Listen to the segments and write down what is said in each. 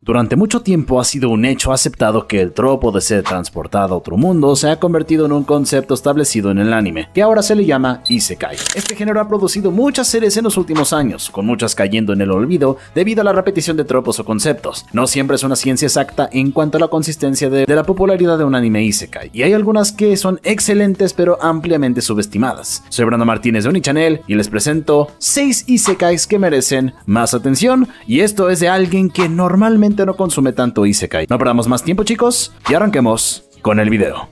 Durante mucho tiempo ha sido un hecho aceptado que el tropo de ser transportado a otro mundo se ha convertido en un concepto establecido en el anime, que ahora se le llama Isekai. Este género ha producido muchas series en los últimos años, con muchas cayendo en el olvido debido a la repetición de tropos o conceptos. No siempre es una ciencia exacta en cuanto a la consistencia de la popularidad de un anime Isekai, y hay algunas que son excelentes pero ampliamente subestimadas. Soy Brandon Martínez de Unichannel y les presento 6 Isekais que merecen más atención, y esto es de alguien que normalmente no consume tanto Isekai. No perdamos más tiempo, chicos, y arranquemos con el video.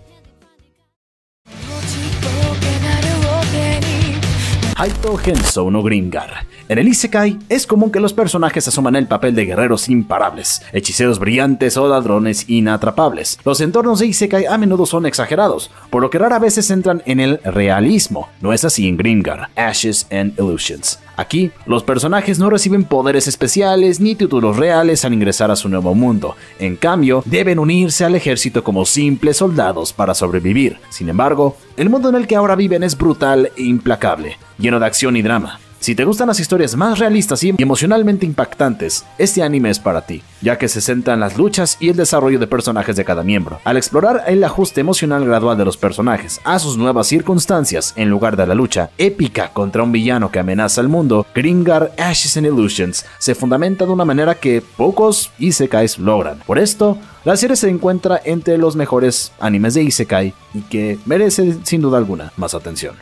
Haito Hensou no Grimgar. En el Isekai es común que los personajes asuman el papel de guerreros imparables, hechiceros brillantes o ladrones inatrapables. Los entornos de Isekai a menudo son exagerados, por lo que rara vez se centran en el realismo. No es así en Grimgar, Ashes and Illusions. Aquí, los personajes no reciben poderes especiales ni títulos reales al ingresar a su nuevo mundo. En cambio, deben unirse al ejército como simples soldados para sobrevivir. Sin embargo, el mundo en el que ahora viven es brutal e implacable, lleno de acción y drama. Si te gustan las historias más realistas y emocionalmente impactantes, este anime es para ti, ya que se centra en las luchas y el desarrollo de personajes de cada miembro. Al explorar el ajuste emocional gradual de los personajes a sus nuevas circunstancias en lugar de la lucha épica contra un villano que amenaza al mundo, Grimgar Ashes and Illusions se fundamenta de una manera que pocos Isekais logran. Por esto, la serie se encuentra entre los mejores animes de Isekai y que merece sin duda alguna más atención.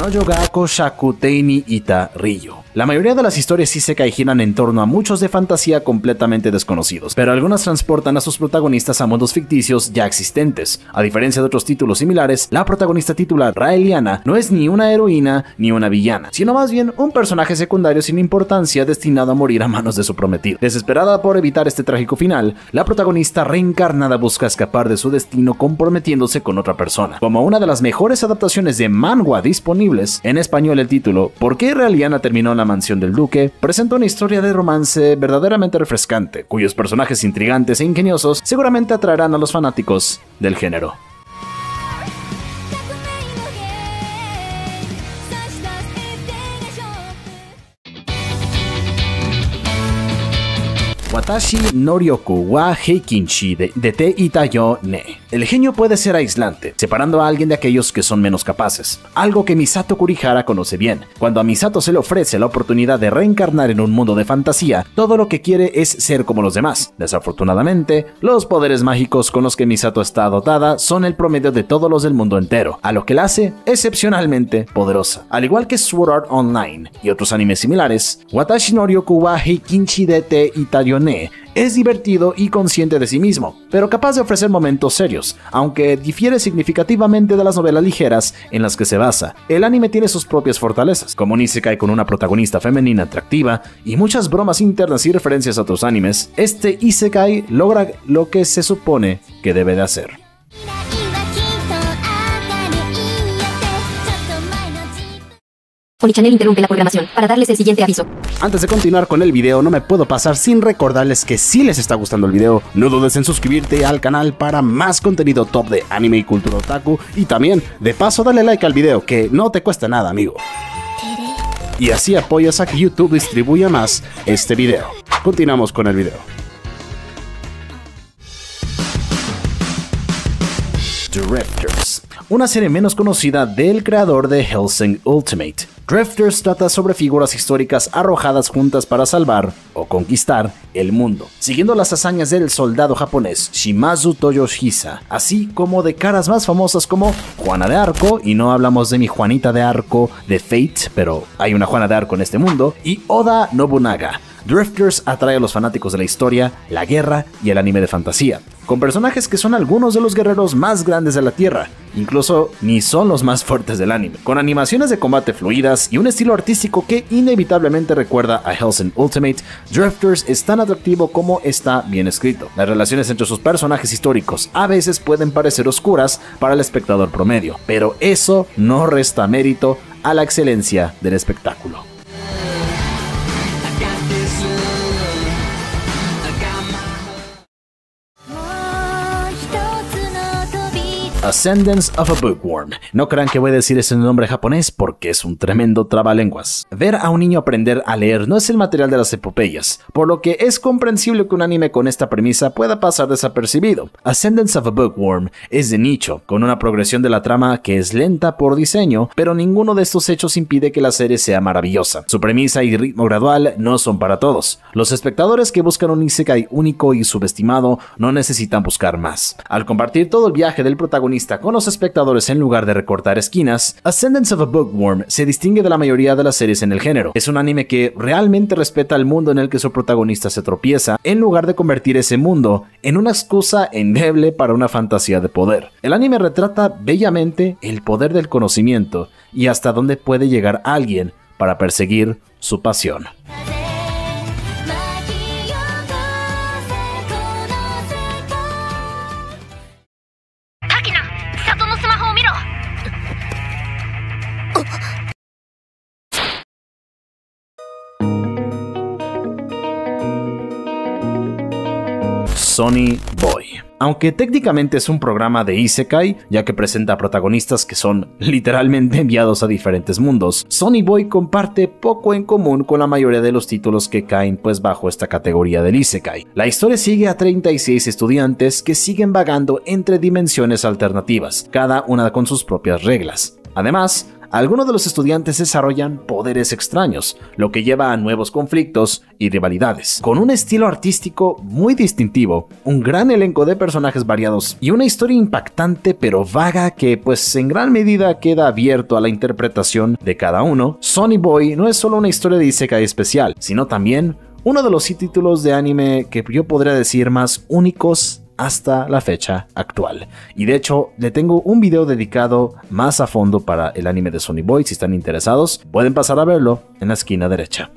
Kanojo-ga Shakutei ni Ita Ryo. La mayoría de las historias Isekai giran en torno a muchos de fantasía completamente desconocidos, pero algunas transportan a sus protagonistas a mundos ficticios ya existentes. A diferencia de otros títulos similares, la protagonista titular, Raeliana, no es ni una heroína ni una villana, sino más bien un personaje secundario sin importancia destinado a morir a manos de su prometido. Desesperada por evitar este trágico final, la protagonista reencarnada busca escapar de su destino comprometiéndose con otra persona. Como una de las mejores adaptaciones de manhwa disponibles, en español el título ¿Por qué Raeliana terminó en la mansión del duque? Presenta una historia de romance verdaderamente refrescante, cuyos personajes intrigantes e ingeniosos seguramente atraerán a los fanáticos del género. Watashi no Ryoku wa Heikinshi de te Itayo ne. El genio puede ser aislante, separando a alguien de aquellos que son menos capaces, algo que Misato Kurihara conoce bien. Cuando a Misato se le ofrece la oportunidad de reencarnar en un mundo de fantasía, todo lo que quiere es ser como los demás. Desafortunadamente, los poderes mágicos con los que Misato está dotada son el promedio de todos los del mundo entero, a lo que la hace excepcionalmente poderosa. Al igual que Sword Art Online y otros animes similares, Watashi no Ryoku wa Heikinshi de te Itayo ne es divertido y consciente de sí mismo, pero capaz de ofrecer momentos serios, aunque difiere significativamente de las novelas ligeras en las que se basa. El anime tiene sus propias fortalezas, como un isekai con una protagonista femenina atractiva y muchas bromas internas y referencias a otros animes. Este isekai logra lo que se supone que debe de hacer. Unichannel interrumpe la programación para darles el siguiente aviso. Antes de continuar con el video, no me puedo pasar sin recordarles que si les está gustando el video, no dudes en suscribirte al canal para más contenido top de anime y cultura otaku, y también, de paso, dale like al video, que no te cuesta nada, amigo. Y así apoyas a que YouTube distribuya más este video. Continuamos con el video. Drifters, una serie menos conocida del creador de Hellsing Ultimate. Drifters trata sobre figuras históricas arrojadas juntas para salvar o conquistar el mundo, siguiendo las hazañas del soldado japonés Shimazu Toyohisa, así como de caras más famosas como Juana de Arco, y no hablamos de mi Juanita de Arco de Fate, pero hay una Juana de Arco en este mundo, y Oda Nobunaga. Drifters atrae a los fanáticos de la historia, la guerra y el anime de fantasía, con personajes que son algunos de los guerreros más grandes de la Tierra, incluso ni son los más fuertes del anime, con animaciones de combate fluidas y un estilo artístico que inevitablemente recuerda a Hellsing Ultimate. Drifters es tan atractivo como está bien escrito. Las relaciones entre sus personajes históricos a veces pueden parecer oscuras para el espectador promedio, pero eso no resta mérito a la excelencia del espectáculo. Ascendance of a Bookworm. No crean que voy a decir ese nombre japonés porque es un tremendo trabalenguas. Ver a un niño aprender a leer no es el material de las epopeyas, por lo que es comprensible que un anime con esta premisa pueda pasar desapercibido. Ascendance of a Bookworm es de nicho, con una progresión de la trama que es lenta por diseño, pero ninguno de estos hechos impide que la serie sea maravillosa. Su premisa y ritmo gradual no son para todos. Los espectadores que buscan un isekai único y subestimado no necesitan buscar más. Al compartir todo el viaje del protagonista con los espectadores en lugar de recortar esquinas, Ascendance of a Bookworm se distingue de la mayoría de las series en el género. Es un anime que realmente respeta el mundo en el que su protagonista se tropieza, en lugar de convertir ese mundo en una excusa endeble para una fantasía de poder. El anime retrata bellamente el poder del conocimiento y hasta dónde puede llegar alguien para perseguir su pasión. Sonny Boy. Aunque técnicamente es un programa de isekai, ya que presenta protagonistas que son literalmente enviados a diferentes mundos, Sonny Boy comparte poco en común con la mayoría de los títulos que caen pues bajo esta categoría del isekai. La historia sigue a 36 estudiantes que siguen vagando entre dimensiones alternativas, cada una con sus propias reglas. Además, algunos de los estudiantes desarrollan poderes extraños, lo que lleva a nuevos conflictos y rivalidades. Con un estilo artístico muy distintivo, un gran elenco de personajes variados y una historia impactante pero vaga que pues en gran medida queda abierto a la interpretación de cada uno, Sonny Boy no es solo una historia de isekai especial, sino también uno de los títulos de anime que yo podría decir más únicos hasta la fecha actual. Y de hecho, le tengo un video dedicado más a fondo para el anime de Sonny Boy. Si están interesados, pueden pasar a verlo en la esquina derecha.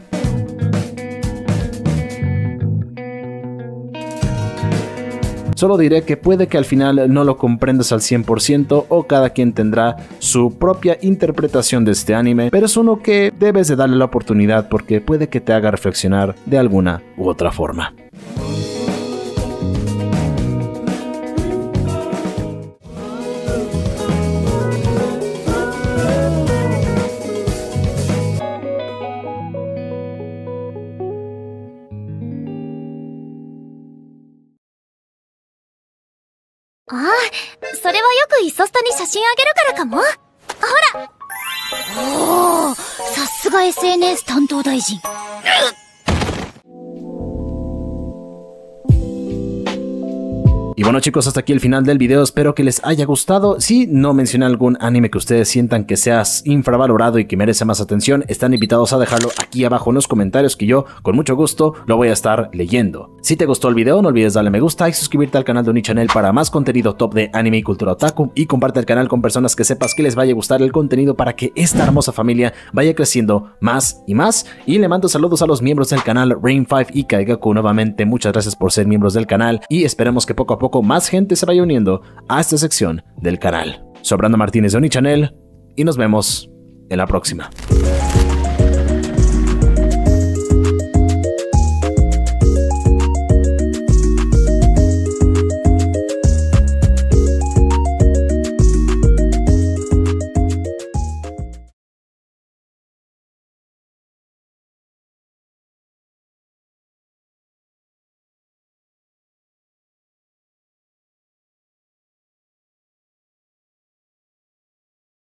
Solo diré que puede que al final no lo comprendas al 100% o cada quien tendrá su propia interpretación de este anime, pero es uno que debes de darle la oportunidad porque puede que te haga reflexionar de alguna u otra forma. Ah, それはよくイソスタに写真あげるからかも。ほら。おお、さすが SNS 担当大臣。Y bueno chicos, hasta aquí el final del video, espero que les haya gustado. Si no mencioné algún anime que ustedes sientan que sea infravalorado y que merece más atención, están invitados a dejarlo aquí abajo en los comentarios que yo con mucho gusto lo voy a estar leyendo. Si te gustó el video, no olvides darle me gusta y suscribirte al canal de Oni-Channel para más contenido top de anime y cultura otaku, y comparte el canal con personas que sepas que les vaya a gustar el contenido para que esta hermosa familia vaya creciendo más y más. Y le mando saludos a los miembros del canal Rain5 y Kaigaku nuevamente, muchas gracias por ser miembros del canal y esperemos que poco a poco más gente se vaya uniendo a esta sección del canal. Soy Brandon Martínez de Oni-Channel y nos vemos en la próxima.